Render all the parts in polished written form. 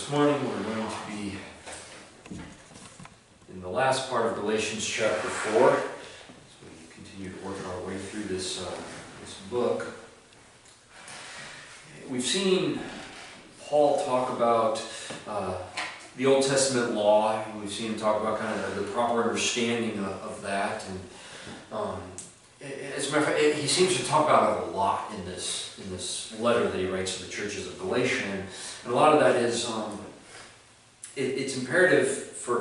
This morning we're going to be in the last part of Galatians chapter 4, as we continue to work our way through this book. We've seen Paul talk about the Old Testament law, and we've seen him talk about kind of the proper understanding of that. And as a matter of fact, he seems to talk about it a lot in this letter that he writes to the churches of Galatia. And a lot of that is, it's imperative for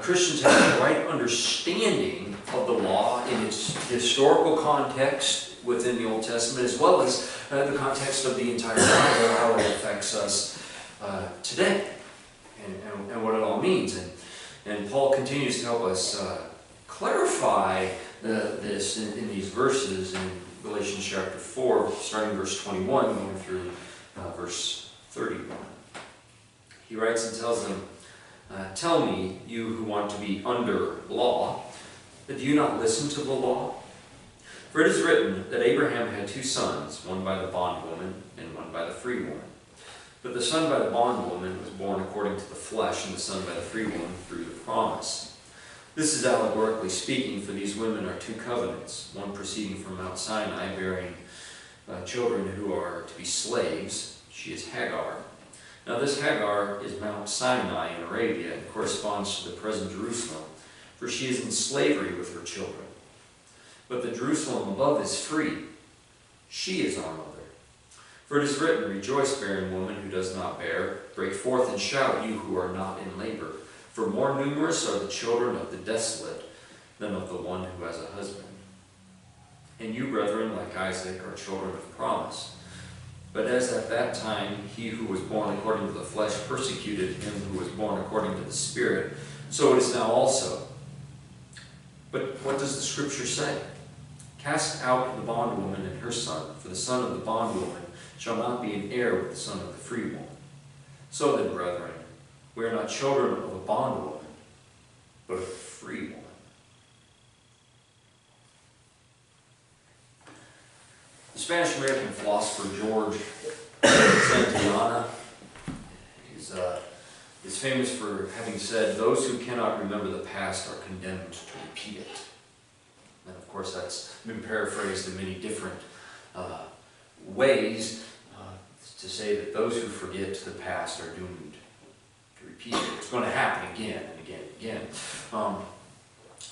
Christians to have the right understanding of the law in its historical context within the Old Testament, as well as the context of the entire Bible, how it affects us today, and what it all means. And Paul continues to help us clarify this in these verses in Galatians chapter 4, starting verse 21, going through verse 31. He writes and tells them, "Tell me, you who want to be under law, that do you not listen to the law? For it is written that Abraham had two sons, one by the bondwoman and one by the free woman. But the son by the bondwoman was born according to the flesh, and the son by the free woman through the promise. This is allegorically speaking, for these women are two covenants, one proceeding from Mount Sinai, bearing children who are to be slaves. She is Hagar. Now this Hagar is Mount Sinai in Arabia and corresponds to the present Jerusalem, for she is in slavery with her children. But the Jerusalem above is free. She is our mother. For it is written, Rejoice, barren woman who does not bear. Break forth and shout, you who are not in labor. For more numerous are the children of the desolate than of the one who has a husband. And you, brethren, like Isaac, are children of promise. But as at that time he who was born according to the flesh persecuted him who was born according to the Spirit, so it is now also. But what does the Scripture say? Cast out the bondwoman and her son, for the son of the bondwoman shall not be an heir with the son of the free woman. So then, brethren, we are not children of a bondwoman, but of a free woman." The Spanish-American philosopher George Santayana is famous for having said, "Those who cannot remember the past are condemned to repeat it." And of course that's been paraphrased in many different ways to say that those who forget the past are doomed to repeat it. It's going to happen again and again and again.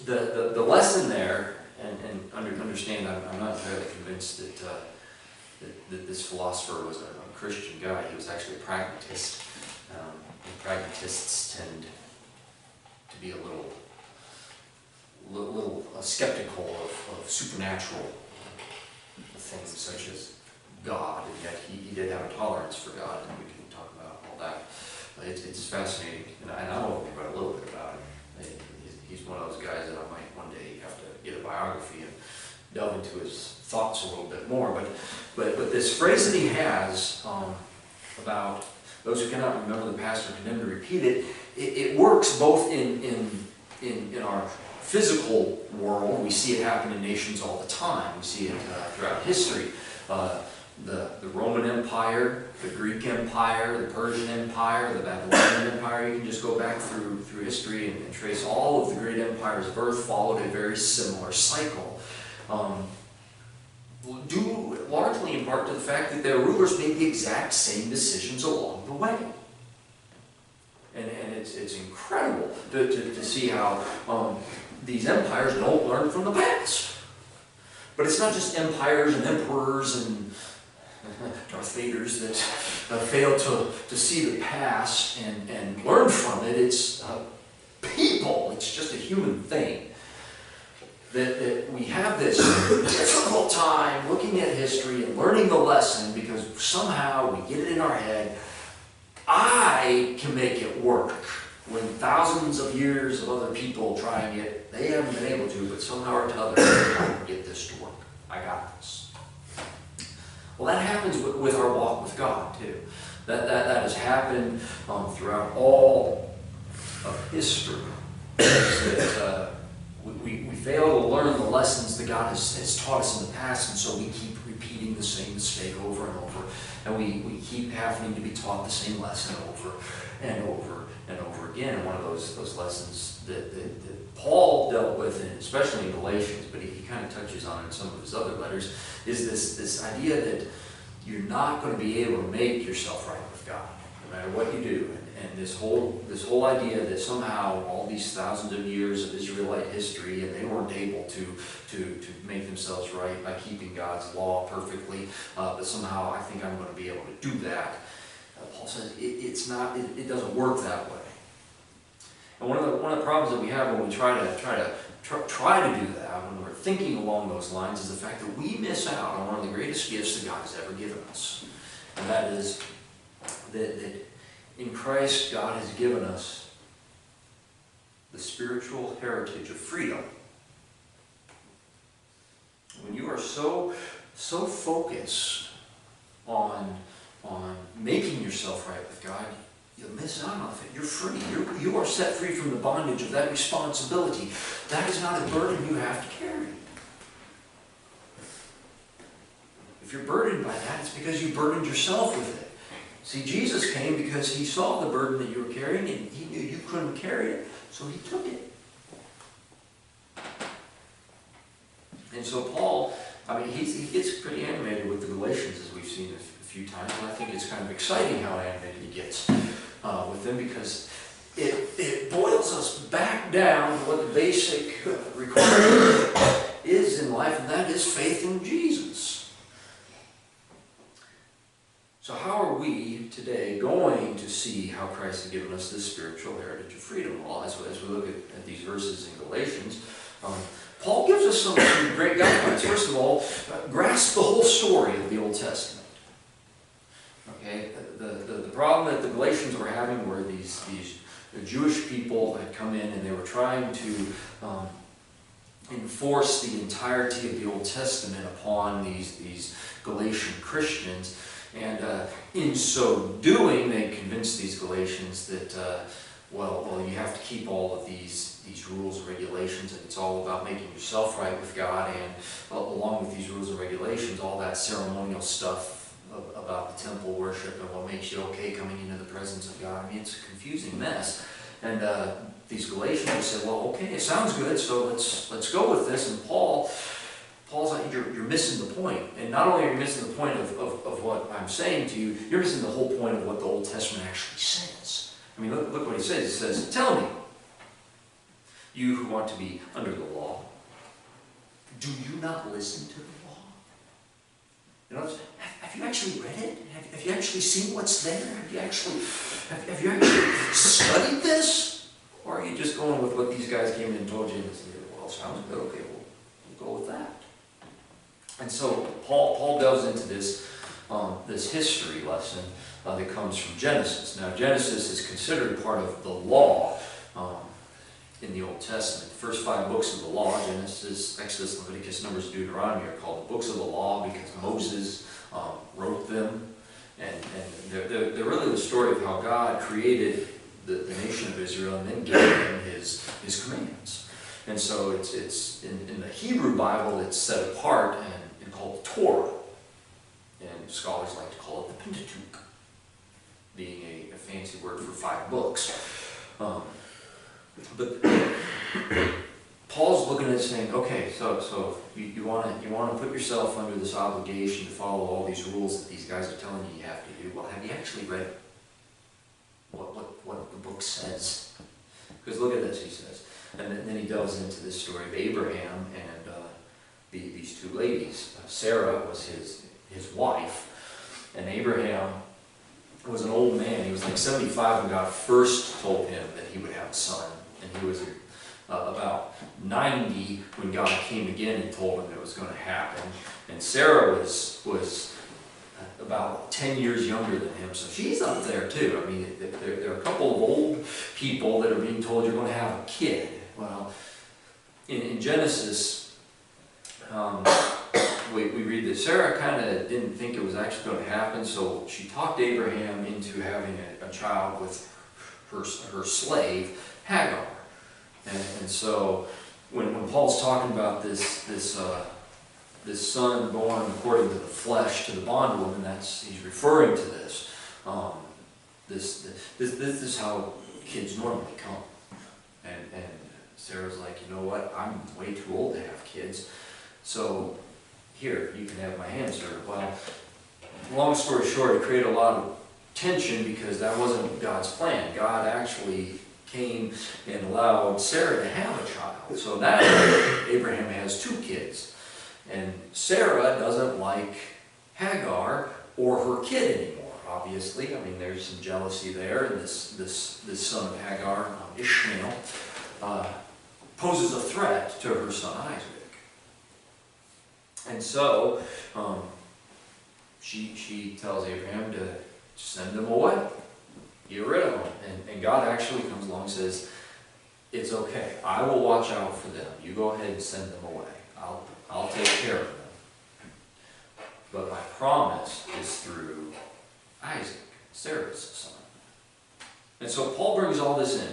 The lesson there, and understand, I'm not entirely convinced that this philosopher was a Christian guy. He was actually a pragmatist. And pragmatists tend to be a little skeptical of supernatural things such as God, and yet he did have a tolerance for God, and we can talk about all that. It's fascinating, and I know a little bit about him. He's one of those guys that I might one day have to get a biography and delve into his thoughts a little bit more. But this phrase that he has about those who cannot remember the past are condemned to repeat it, it works both in our physical world. We see it happen in nations all the time. We see it throughout history. The Roman Empire, the Greek Empire, the Persian Empire, the Babylonian Empire. You can just go back through history and trace all of the great empires' birth followed a very similar cycle. Due largely in part to the fact that their rulers made the exact same decisions along the way. And it's incredible to see how these empires don't learn from the past. But it's not just empires and emperors and Darth Vaders that fail to see the past and learn from it. It's people. It's just a human thing. That we have this difficult time looking at history and learning the lesson because somehow we get it in our head. I can make it work when thousands of years of other people trying it, they haven't been able to, but somehow or another I can get this to work. I got this. Well, that happens with our walk with God too. That has happened throughout all of history. That we fail to learn the lessons that God has taught us in the past, and so we keep repeating the same mistake over and over, and we keep having to be taught the same lesson over and over and over again. And one of those lessons that Paul dealt with, and especially in Galatians, but he kind of touches on it in some of his other letters, is this idea that you're not going to be able to make yourself right with God, no matter what you do. And this whole idea that somehow all these thousands of years of Israelite history, and they weren't able to make themselves right by keeping God's law perfectly, but somehow I think I'm going to be able to do that. Paul says it doesn't work that way. And one of the problems that we have when we try to do that, when we're thinking along those lines, is the fact that we miss out on one of the greatest gifts that God has ever given us, and that is that in Christ, God has given us the spiritual heritage of freedom. When you are so focused on making yourself right with God, you'll miss out on it. You're free. You are set free from the bondage of that responsibility. That is not a burden you have to carry. If you're burdened by that, it's because you burdened yourself with it. See, Jesus came because he saw the burden that you were carrying, and he knew you couldn't carry it, so he took it. And so Paul, he gets pretty animated with the Galatians, as we've seen a few times, and I think it's kind of exciting how animated he gets with them, because it boils us back down to what the basic requirement is in life, and that is faith in Jesus. So how are we today going to see how Christ has given us this spiritual heritage of freedom? Well, as we look at these verses in Galatians, Paul gives us some great guidelines. First of all, grasp the whole story of the Old Testament. Okay, the problem that the Galatians were having were these Jewish people had come in and they were trying to enforce the entirety of the Old Testament upon these Galatian Christians. And in so doing, they convinced these Galatians that, well, you have to keep all of these rules and regulations, and it's all about making yourself right with God, and along with these rules and regulations, all that ceremonial stuff about the temple worship and what makes you okay coming into the presence of God. I mean, it's a confusing mess. And these Galatians said, well, okay, it sounds good, so let's go with this. And Paul's like, you're missing the point. And not only are you missing the point of what I'm saying to you, you're missing the whole point of what the Old Testament actually says. I mean, look what he says. He says, tell me, you who want to be under the law, do you not listen to the law? You know, have you actually read it? Have you actually seen what's there? Have you actually studied this? Or are you just going with what these guys came in and told you and said, well, sounds good, okay, we'll go with that. And so Paul delves into this history lesson that comes from Genesis. Now, Genesis is considered part of the law in the Old Testament. The first 5 books of the law, Genesis, Exodus, Leviticus, Numbers, Deuteronomy, are called the books of the law because Moses wrote them. And they're really the story of how God created the nation of Israel and then gave them his commands. And so it's in the Hebrew Bible, it's set apart and called Torah. And scholars like to call it the Pentateuch, being a fancy word for 5 books. But Paul's looking at it saying, okay, so you want to put yourself under this obligation to follow all these rules that these guys are telling you have to do. Well, have you actually read what the book says? Because look at this, he says. And then he delves into this story of Abraham and these 2 ladies. Sarah was his wife, and Abraham was an old man. He was like 75 when God first told him that he would have a son. And he was about 90 when God came again and told him it was going to happen. And Sarah was about 10 years younger than him, so she's up there too. I mean, there are a couple of old people that are being told you're going to have a kid. Well, in Genesis, we read that Sarah kind of didn't think it was actually going to happen, so she talked Abraham into having a child with her slave, Hagar. And so when Paul's talking about this this son born according to the flesh to the bondwoman, he's referring to this. This is how kids normally come. And Sarah's like, you know what, I'm way too old to have kids, so here, you can have my hamster. Well, long story short, it created a lot of tension because that wasn't God's plan. God actually came and allowed Sarah to have a child. So now Abraham has 2 kids. And Sarah doesn't like Hagar or her kid anymore, obviously. I mean, there's some jealousy there. And this son of Hagar, Ishmael, poses a threat to her son Isaac. And so she tells Abraham to send them away, get rid of them. And God actually comes along and says, it's okay, I will watch out for them. You go ahead and send them away. I'll take care of them. But my promise is through Isaac, Sarah's son. And so Paul brings all this in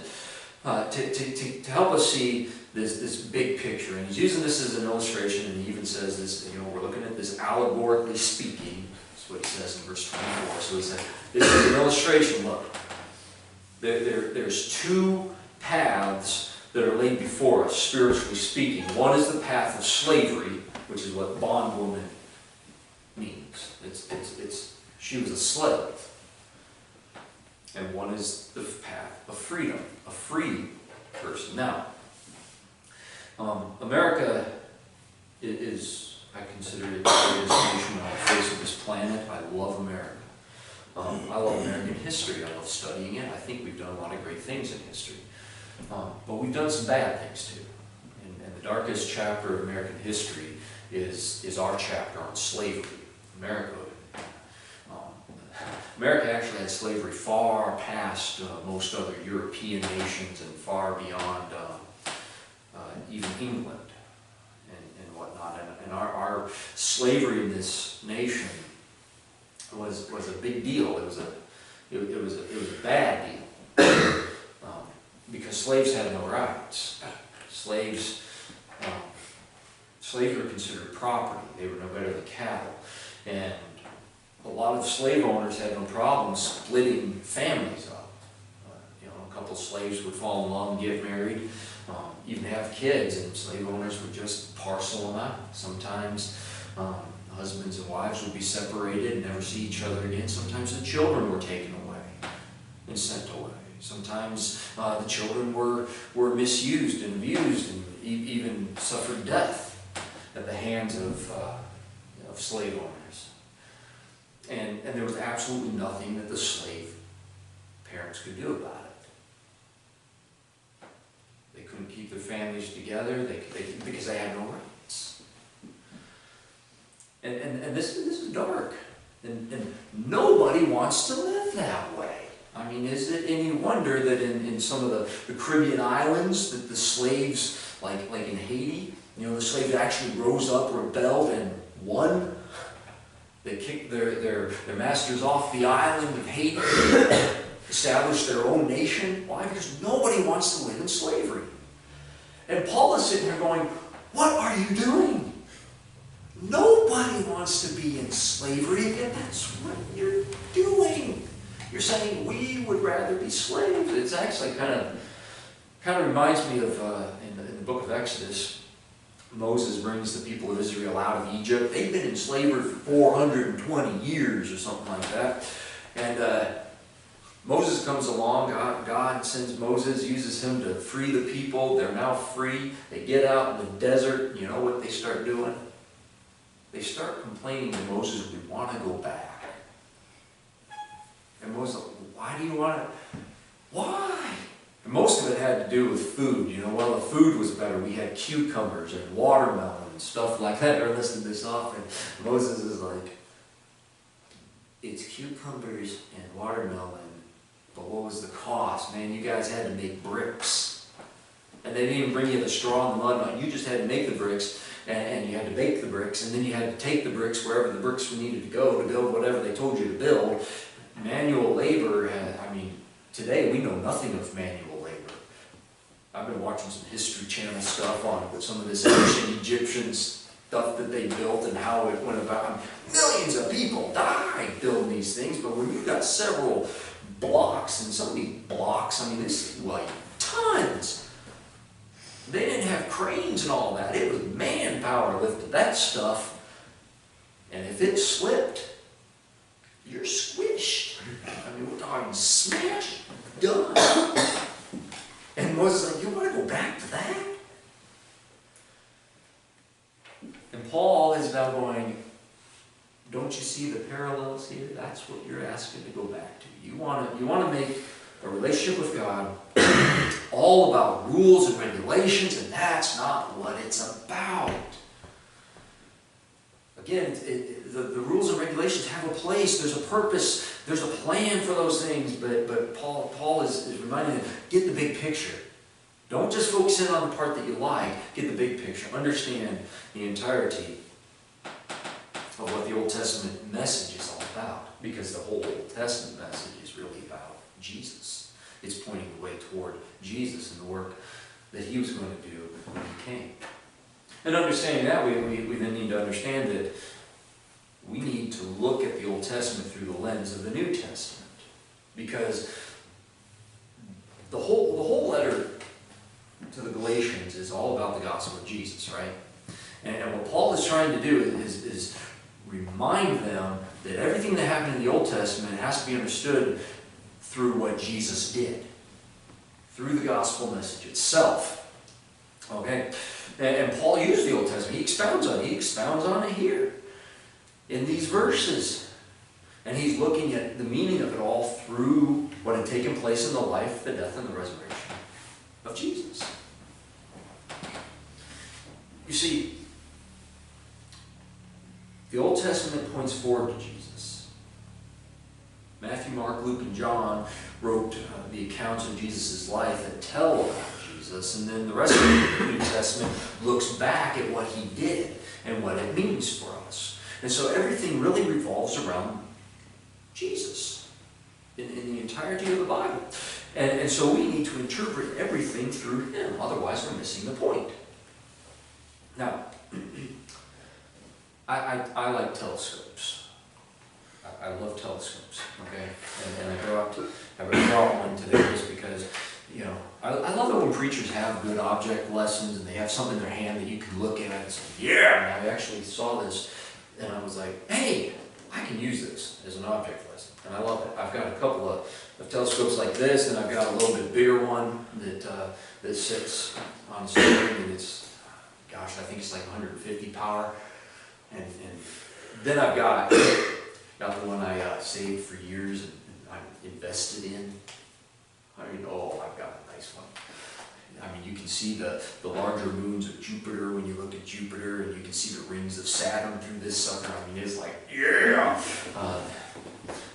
to help us see this big picture. And he's using this as an illustration, and he even says this, we're looking at this allegorically speaking. That's what he says in verse 24. So he said, this is an illustration. Look, there's 2 paths that are laid before us, spiritually speaking. One is the path of slavery, which is what bondwoman means. She was a slave. And one is the path of freedom, a free person. Now, America is, I consider it the greatest nation on the face of this planet. I love America. I love American history. I love studying it. I think we've done a lot of great things in history. But we've done some bad things too. And the darkest chapter of American history is our chapter on slavery. America actually had slavery far past most other European nations and far beyond even England and whatnot. And our slavery in this nation was a big deal. It was a bad deal because slaves had no rights. Slaves were considered property. They were no better than cattle. And a lot of slave owners had no problem splitting families up. A couple slaves would fall in love and get married, even have kids, and slave owners would just parcel them out. Sometimes husbands and wives would be separated and never see each other again. Sometimes the children were taken away and sent away. Sometimes the children were misused and abused and even suffered death at the hands of slave owners. And there was absolutely nothing that the slave parents could do about it. They couldn't keep their families together because they had no rights. And this is dark. And nobody wants to live that way. I mean, is it any wonder that in some of the Caribbean islands that the slaves, like in Haiti, the slaves actually rose up, rebelled, and won? They kicked their masters off the island of Haiti, established their own nation. Why? Because nobody wants to live in slavery. And Paul is sitting here going, what are you doing? Nobody wants to be in slavery, and that's what you're doing. You're saying we would rather be slaves. It's actually kind of reminds me of in the book of Exodus. Moses brings the people of Israel out of Egypt. They've been in slavery for 420 years or something like that. And Moses comes along. God sends Moses, uses him to free the people. They're now free. They get out in the desert. You know what they start doing? They start complaining to Moses, we want to go back. And Moses, why do you want to? Why? And most of it had to do with food. The food was better. We had cucumbers and watermelon and stuff like that. They're listing this off, and Moses is like, it's cucumbers and watermelon, but what was the cost? Man, you guys had to make bricks. And they didn't even bring you the straw and the mud. You just had to make the bricks, and you had to bake the bricks, and then you had to take the bricks wherever the bricks needed to go to build whatever they told you to build. Manual labor, today we know nothing of manual labor. I've been watching some History Channel stuff on some of this ancient Egyptian stuff, stuff that they built and how it went about. Millions of people died building these things, but when you've got several blocks, and some of these blocks, I mean, this is like tons. They didn't have cranes and all that. It was manpower lifted that stuff. And if it slipped, you're squished. I mean, we're talking smashed, done. And Moses like, you want to go back to that? And Paul is now going, don't you see the parallels here? That's what you're asking to go back to. You want to make a relationship with God all about rules and regulations, and that's not what it's about. Again, the rules and regulations have a place. There's a purpose. There's a plan for those things. But Paul is reminding them, get the big picture. Don't just focus in on the part that you like. Get the big picture. Understand the entirety of what the Old Testament message is all about. Because the whole Old Testament message is really about Jesus. It's pointing the way toward Jesus and the work that he was going to do when he came. And understanding that, we then need to understand that we need to look at the Old Testament through the lens of the New Testament. Because the whole letter to the Galatians is all about the gospel of Jesus, right? And what Paul is trying to do is remind them that everything that happened in the Old Testament has to be understood through what Jesus did, through the gospel message itself. Okay? And Paul used the Old Testament. He expounds on it here in these verses. And he's looking at the meaning of it all through what had taken place in the life, the death, and the resurrection of Jesus. You see, the Old Testament points forward to Jesus. Matthew, Mark, Luke, and John wrote the accounts of Jesus' life that tell about Jesus, and then the rest of the New Testament looks back at what he did and what it means for us. And so everything really revolves around Jesus in the entirety of the Bible. And so we need to interpret everything through him, otherwise we're missing the point. Now, I like telescopes. I love telescopes, okay? And I brought one today just because, you know, I love it when preachers have good object lessons and they have something in their hand that you can look at and say, yeah! And I actually saw this and I was like, hey, I can use this as an object lesson. And I love it. I've got a couple of telescopes like this, and I've got a little bit bigger one that sits on steering, and it's, gosh, I think it's like 150 power. And then I've got the one I saved for years and I invested in. I mean, I've got a nice one. I mean, you can see the larger moons of Jupiter when you look at Jupiter, and you can see the rings of Saturn through this sucker. I mean, it's like, yeah!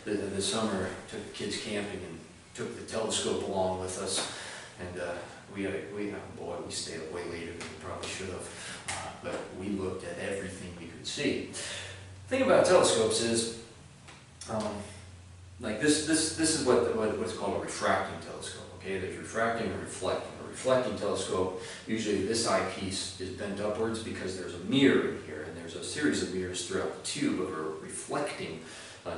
This summer, took the kids camping and took the telescope along with us, and we stayed up way later than we probably should have, but we looked at everything we could see. The thing about telescopes is, like this is what's called a refracting telescope. Okay, there's refracting and reflecting. A reflecting telescope, usually this eyepiece is bent upwards because there's a mirror in here, and there's a series of mirrors throughout the tube of a reflecting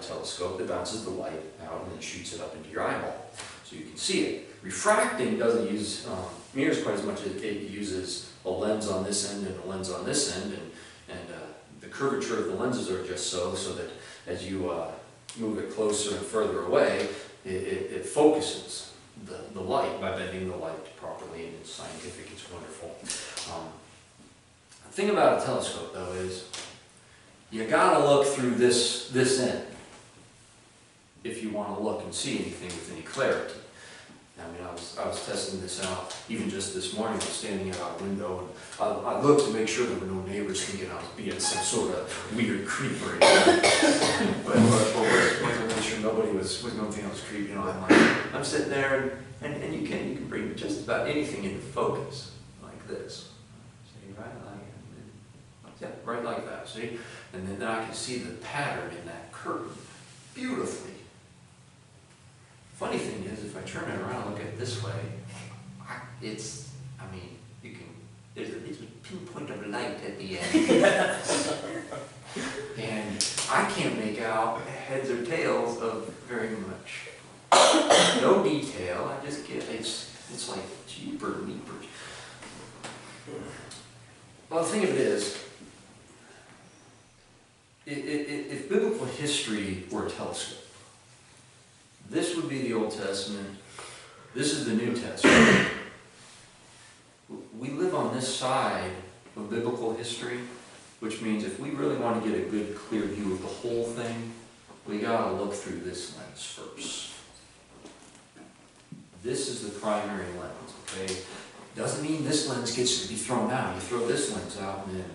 telescope that bounces the light out and then shoots it up into your eyeball so you can see it. Refracting doesn't use mirrors quite as much as it uses a lens on this end and a lens on this end, and the curvature of the lenses are just so that as you move it closer and further away, it focuses the light by bending the light properly, and it's scientific, it's wonderful. The thing about a telescope, though, is you gotta look through this end if you want to look and see anything with any clarity. I mean, I was testing this out even just this morning. I was standing at our window, and I looked to make sure there were no neighbors thinking I was being some sort of weird creeper. but I made sure nobody was going to think I was creepy. You know, I'm sitting there, and you can bring just about anything into focus like this. See, right like that. See, and then I can see the pattern in that curtain beautifully. Funny thing is, if I turn it around and look at it this way, it's a pinpoint of light at the end. heads or tails of very much. No detail. I just get it's like cheaper leapers. Well, the thing of it is, if biblical history were a telescope, this would be the Old Testament. This is the New Testament. We live on this side of biblical history, which means if we really want to get a good, clear view of the whole thing, we got to look through this lens first. This is the primary lens, okay? Doesn't mean this lens gets to be thrown out. You throw this lens out and then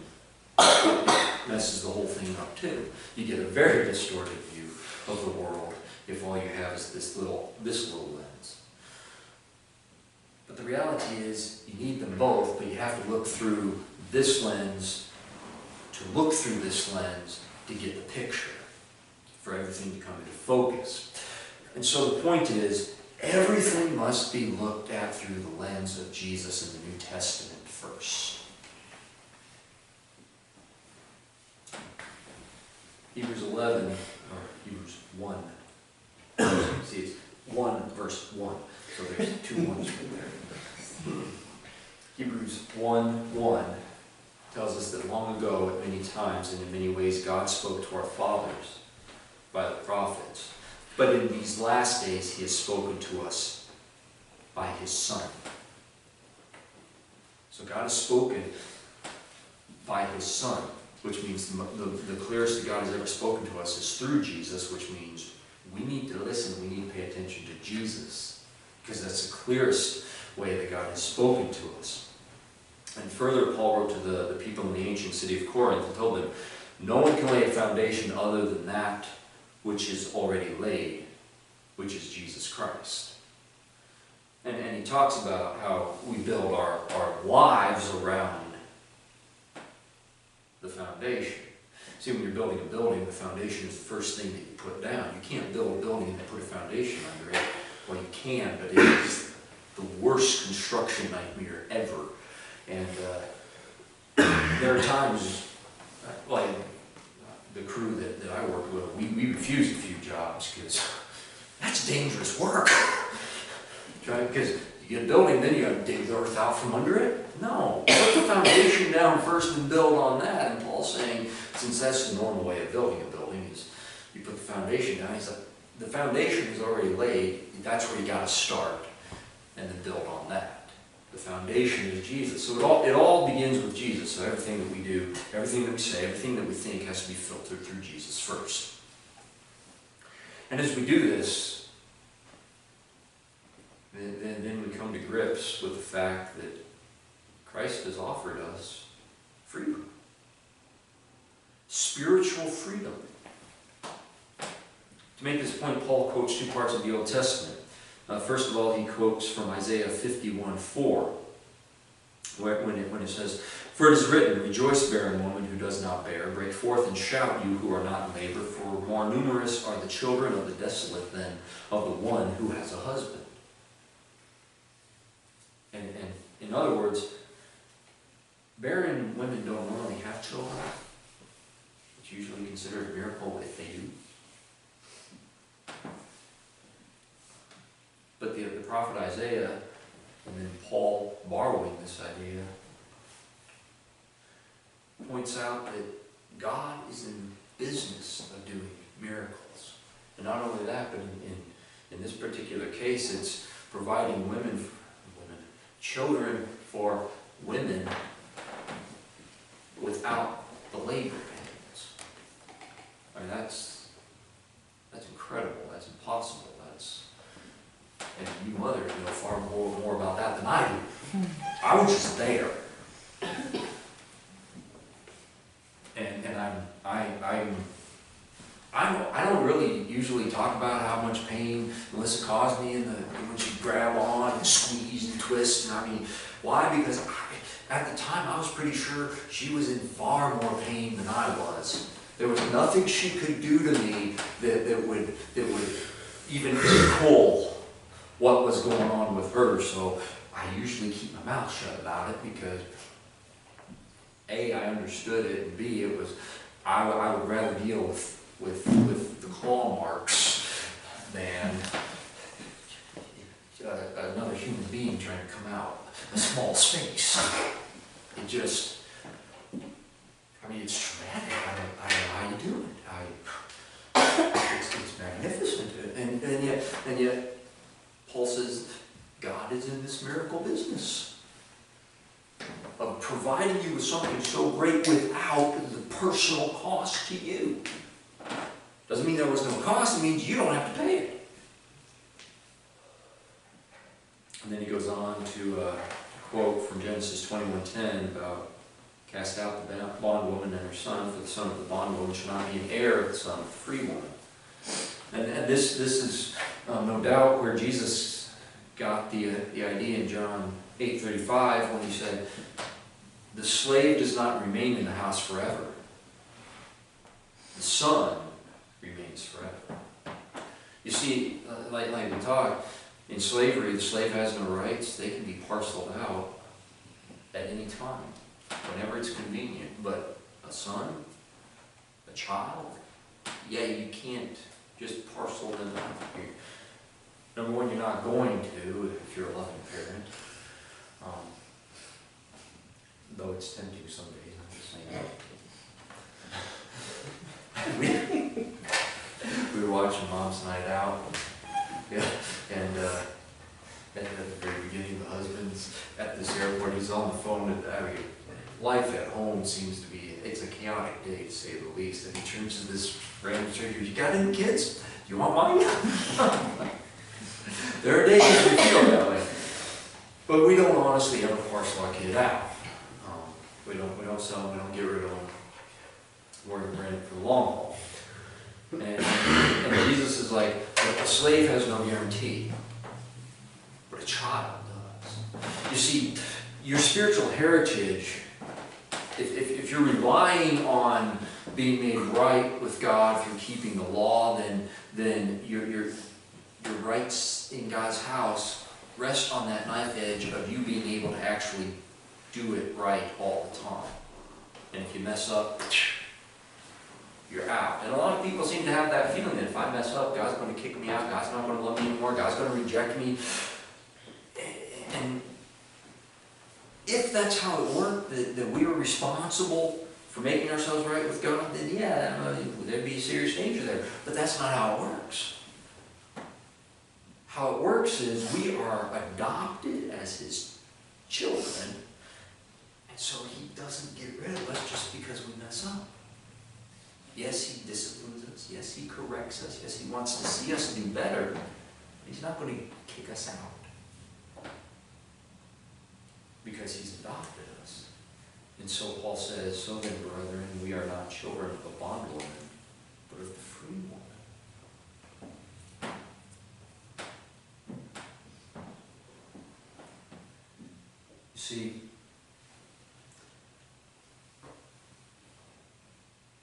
it messes the whole thing up too. You get a very distorted view of the world if all you have is this little lens. But the reality is you need them both, but you have to look through this lens to get the picture, for everything to come into focus. And so the point is, everything must be looked at through the lens of Jesus in the New Testament first. Hebrews 11, or Hebrews 1. See, it's 1 verse 1. So there's 2 ones right there. Hebrews 1:1 tells us that long ago, at many times and in many ways, God spoke to our fathers by the prophets. But in these last days, He has spoken to us by His Son. So God has spoken by His Son, which means the clearest that God has ever spoken to us is through Jesus, which means we need to listen, we need to pay attention to Jesus, because that's the clearest way that God has spoken to us. And further, Paul wrote to the people in the ancient city of Corinth and told them, no one can lay a foundation other than that which is already laid, which is Jesus Christ. And he talks about how we build our lives around the foundation. See, when you're building a building, the foundation is the first thing that you put down. You can't build a building and then put a foundation under it. Well, you can, but it is the worst construction nightmare ever. And there are times, like the crew that I work with, we refused a few jobs because that's dangerous work. Because you get a building, then you got to dig the earth out from under it. No, put the foundation down first and build on that. And Paul's saying, since that's the normal way of building a building, is you put the foundation down. He's like, the foundation is already laid. That's where you got to start, and then build on that. The foundation is Jesus. So it all begins with Jesus. So everything that we do, everything that we say, everything that we think has to be filtered through Jesus first. And as we do this, then we come to grips with the fact that Christ has offered us freedom. Spiritual freedom. To make this point, Paul quotes 2 parts of the Old Testament. First of all, he quotes from Isaiah 51:4, when it says, "For it is written, rejoice, barren woman who does not bear. Break forth and shout, you who are not in labor, for more numerous are the children of the desolate than of the one who has a husband." And in other words, barren women don't normally have children. It's usually considered a miracle if they do. But the prophet Isaiah, and then Paul borrowing this idea, points out that God is in business of doing miracles. And not only that, but in this particular case, it's providing children for women without the labor pains. I mean, that's incredible. That's impossible. And you mothers know far more about that than I do. I was just there. And I don't really usually talk about how much pain Melissa caused me when she grabbed on and squeezed and twisted. And I mean, why? Because at the time I was pretty sure she was in far more pain than I was. There was nothing she could do to me that would even equal what was going on with her. So I usually keep my mouth shut about it because A, I understood it, and B, it was I would rather deal with the claw marks than another human being trying to come out a small space. It just, I mean, it's traumatic. I don't know how you do it. It's magnificent. And yet, Paul says, God is in this miracle business of providing you with something so great without the personal cost to you. Doesn't mean there was no cost, it means you don't have to pay it. And then he goes on to quote from Genesis 21:10 about cast out the bondwoman and her son, for the son of the bondwoman shall not be an heir of the son of the free woman. And this is no doubt where Jesus got the idea in John 8:35 when he said, the slave does not remain in the house forever. The son remains forever. You see, like we talked, in slavery, the slave has no rights. They can be parceled out at any time, whenever it's convenient. But a son, a child, yeah, you can't just parcel them out. Number one, you're not going to if you're a loving parent. Though it's tempting some days, I'm just saying. We were watching Mom's Night Out. Yeah, and at the very beginning, the husband's at this airport. He's on the phone. Life at home seems to be, it's a chaotic day to say the least. And he turns to this random stranger, you got any kids? Do you want mine? There are days we feel that way. But we don't honestly ever parcel our kid out. We don't sell them, we don't get rid of them. We're in it for the long haul. And Jesus is like, a slave has no guarantee, but a child does. You see, your spiritual heritage, if you're relying on being made right with God through keeping the law, then your rights in God's house rest on that knife edge of you being able to actually do it right all the time. And if you mess up, you're out. And a lot of people seem to have that feeling that if I mess up, God's going to kick me out, God's not going to love me anymore, God's going to reject me. And if that's how it worked, that we were responsible for making ourselves right with God, then yeah, there'd be serious danger there. But that's not how it works. How it works is we are adopted as His children, and so He doesn't get rid of us just because we mess up. Yes, He disciplines us. Yes, He corrects us. Yes, He wants to see us do better. He's not going to kick us out because He's adopted us. And so Paul says, so then, brethren, we are not children of the bondwoman, but of the free woman. You see,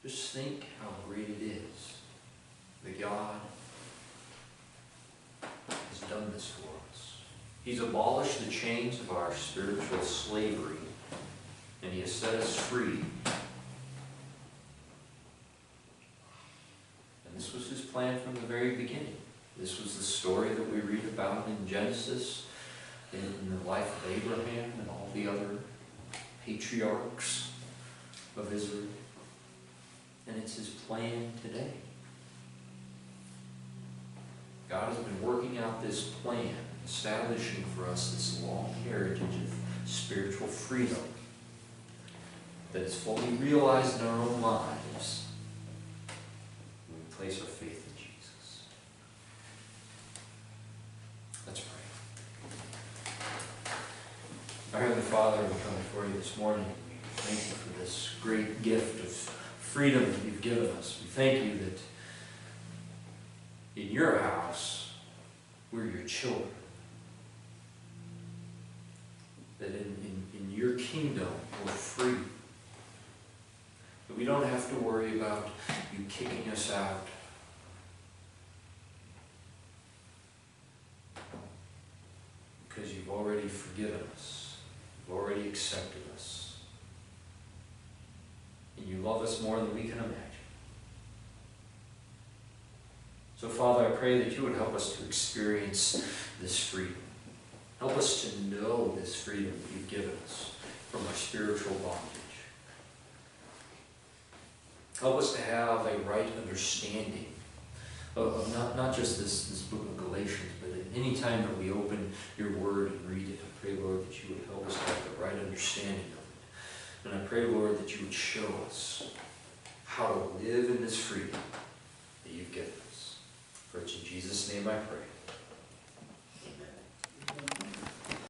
just think how great it is that God has done this for us. He's abolished the chains of our spiritual slavery, and He has set us free. And this was His plan from the very beginning. This was the story that we read about in Genesis, in the life of Abraham and all the other patriarchs of Israel. And it's His plan today. God has been working out this plan, establishing for us this long heritage of spiritual freedom that is fully realized in our own lives when we place our faith in Jesus. Let's pray. Our Heavenly Father, we come before You this morning. Thank You for this great gift of freedom that You've given us. We thank You that in Your house, we're Your children. That in Your kingdom, we're free. That we don't have to worry about You kicking us out. Because You've already forgiven us. You've already accepted us. And You love us more than we can imagine. So Father, I pray that you would help us to experience this freedom. Help us to know this freedom that you've given us from our spiritual bondage. Help us to have a right understanding of not just this book of Galatians, but at any time that we open your word and read it, I pray, Lord, that you would help us to have the right understanding of it. And I pray, Lord, that you would show us how to live in this freedom